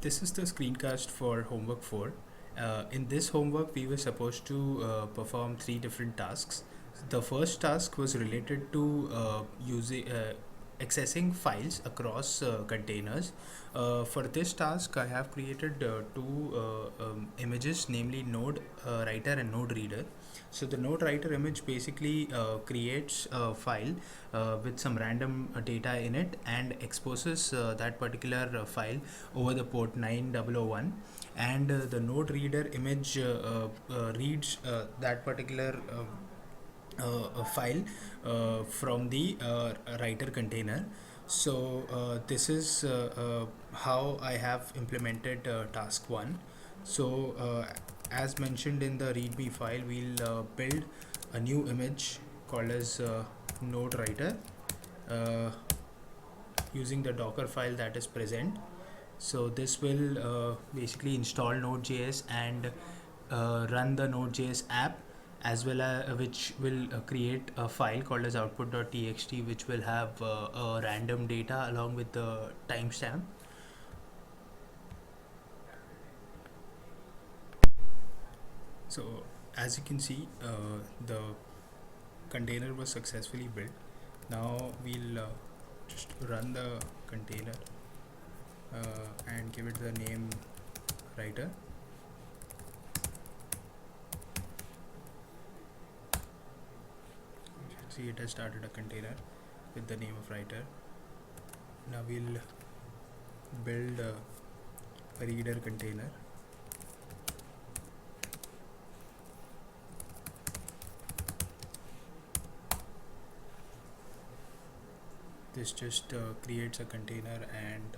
This is the screencast for homework 4. In this homework, we were supposed to perform 3 different tasks. The first task was related to using accessing files across containers. For this task, I have created two images, namely node writer and node reader. So the node writer image basically creates a file with some random data in it and exposes that particular file over the port 9001, and the node reader image reads that particular file from the writer container. So this is how I have implemented task 1. So as mentioned in the readme file, we'll build a new image called as node writer uh, using the docker file that is present. So this will basically install Node.js and run the Node.js app, as well as which will create a file called as output.txt, which will have a random data along with the timestamp. So as you can see, the container was successfully built. Now we'll just run the container and give it the name writer. See, it has started a container with the name of writer. Now we'll build a reader container. This just creates a container and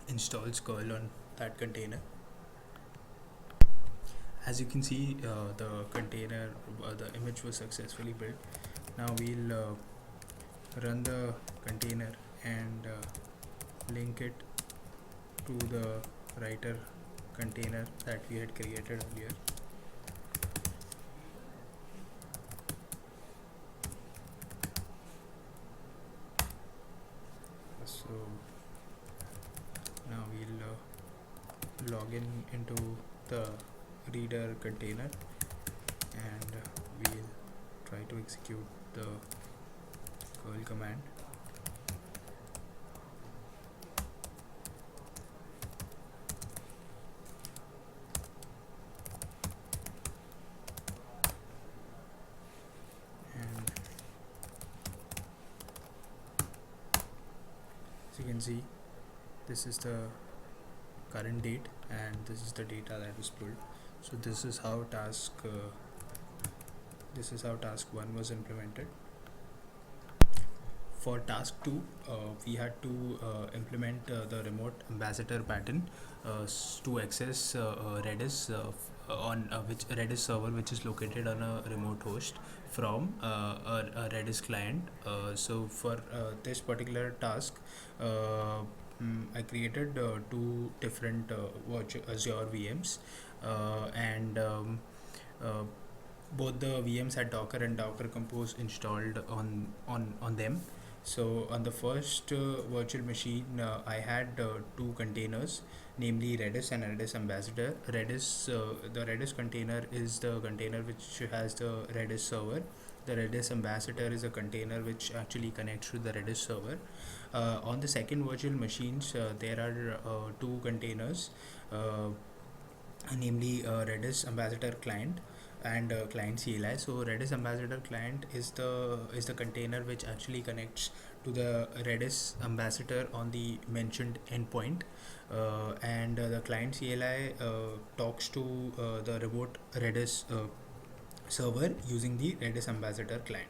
installs curl on that container. As you can see, the container, the image was successfully built. Now we'll run the container and link it to the writer container that we had created earlier. So now we'll log in into the reader container and we'll try to execute the curl command. And as you can see, this is the current date and this is the data that was pulled. So this is how task 1 was implemented. For task 2, we had to implement the remote ambassador pattern to access Redis on which Redis server, which is located on a remote host from a Redis client. So for this particular task, I created 2 different virtual Azure VMs, and both the VMs had Docker and Docker Compose installed on them. So on the first virtual machine, I had 2 containers, namely Redis and Redis Ambassador. The Redis container is the container which has the Redis server. The Redis Ambassador is a container which actually connects to the Redis server. On the second virtual machines, there are 2 containers, namely Redis Ambassador client and client CLI. So Redis Ambassador client is the container which actually connects to the Redis Ambassador on the mentioned endpoint, and the client CLI talks to the remote Redis server using the Redis Ambassador client.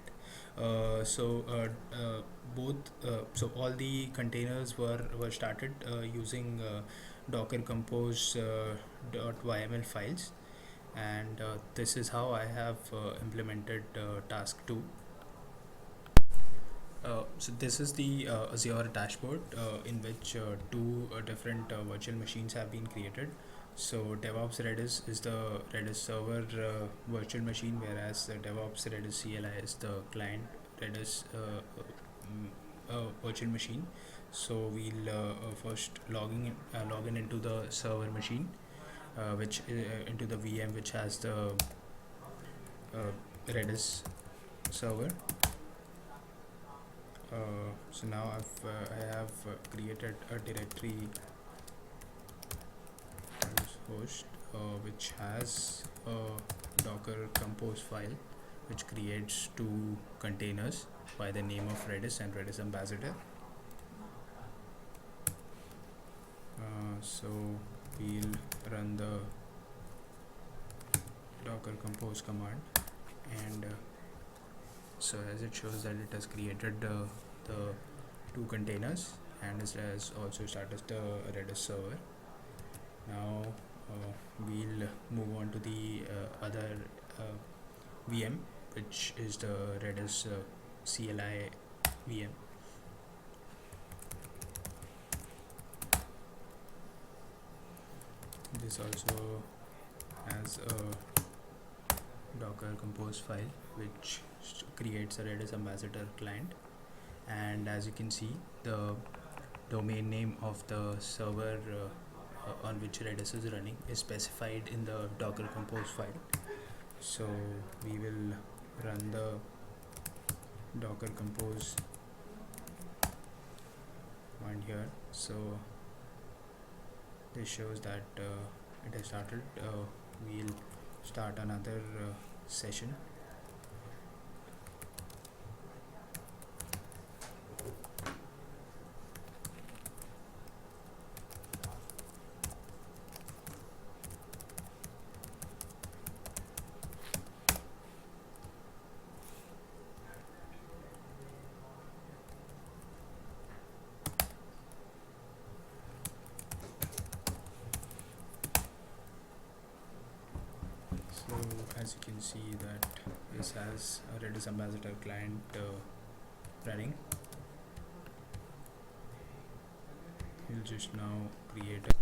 So all the containers were started using Docker Compose .yml files, and this is how I have implemented task 2. So this is the Azure dashboard in which 2 different virtual machines have been created. So DevOps Redis is the Redis server virtual machine, whereas the DevOps Redis CLI is the client Redis virtual machine. So we'll first log in into the server machine, which into the VM which has the Redis server. So now I have created a directory as host, which has a Docker compose file, which creates two containers by the name of Redis and Redis Ambassador. So we'll run the Docker compose command, and so as it shows that it has created the two containers and it has also started the Redis server. Now we'll move on to the other VM, which is the Redis CLI VM. This also has a Docker compose file which creates a Redis Ambassador client, and as you can see, the domain name of the server on which Redis is running is specified in the Docker compose file. So we will run the Docker compose command here. So this shows that it has started. We'll start another session. So as you can see that this has a Redis Ambassador client running. We'll just now create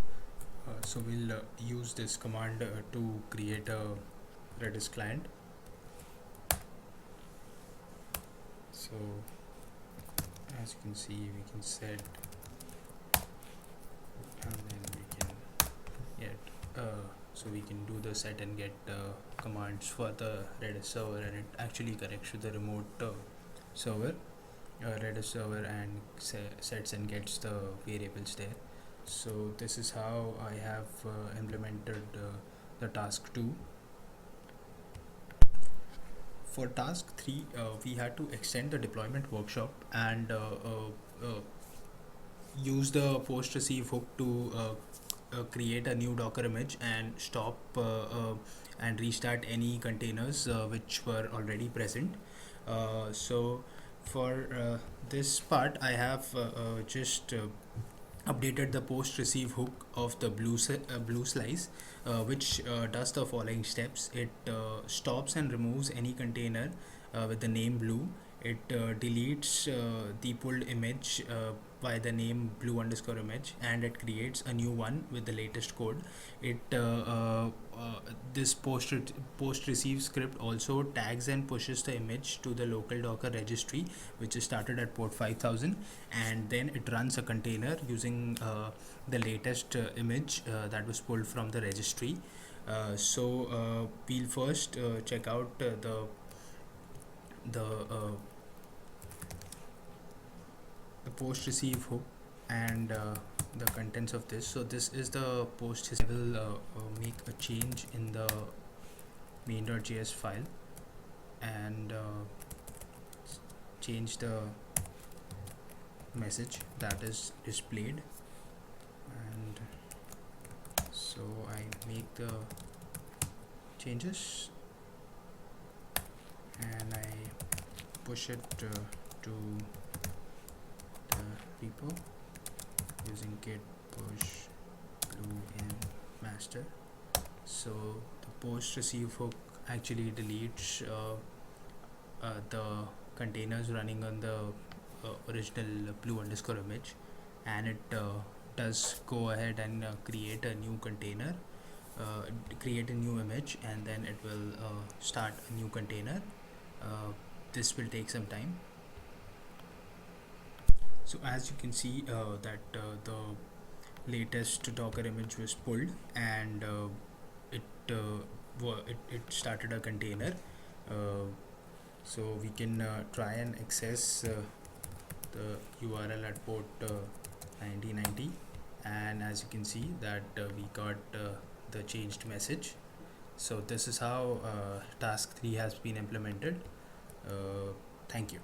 so we'll use this command to create a Redis client. So as you can see, we can set, and then we can get so we can do the set and get commands for the Redis server, and it actually connects to the remote server, Redis server, and sets and gets the variables there. So this is how I have implemented the task 2. For task 3, we had to extend the deployment workshop and use the post receive hook to create a new Docker image and stop and restart any containers which were already present. So for this part, I have just updated the post receive hook of the blue slice, which does the following steps. It stops and removes any container with the name blue. It deletes the pulled image by the name blue underscore image, and it creates a new one with the latest code. It this post receive script also tags and pushes the image to the local Docker registry, which is started at port 5000, and then it runs a container using the latest image that was pulled from the registry. So we'll first check out the post receive hook and the contents of this. So this is the post. I will make a change in the main.js file and change the message that is displayed, and so I make the changes and I push it to the repo using git push glue in master. So the post receive hook actually deletes the containers running on the original blue underscore image, and it does go ahead and create a new container, create a new image, and then it will start a new container. This will take some time. So as you can see that the latest Docker image was pulled, and it, it started a container. Uh, so we can try and access the URL at port 9090, and as you can see that we got the changed message. So this is how task 3 has been implemented. Thank you.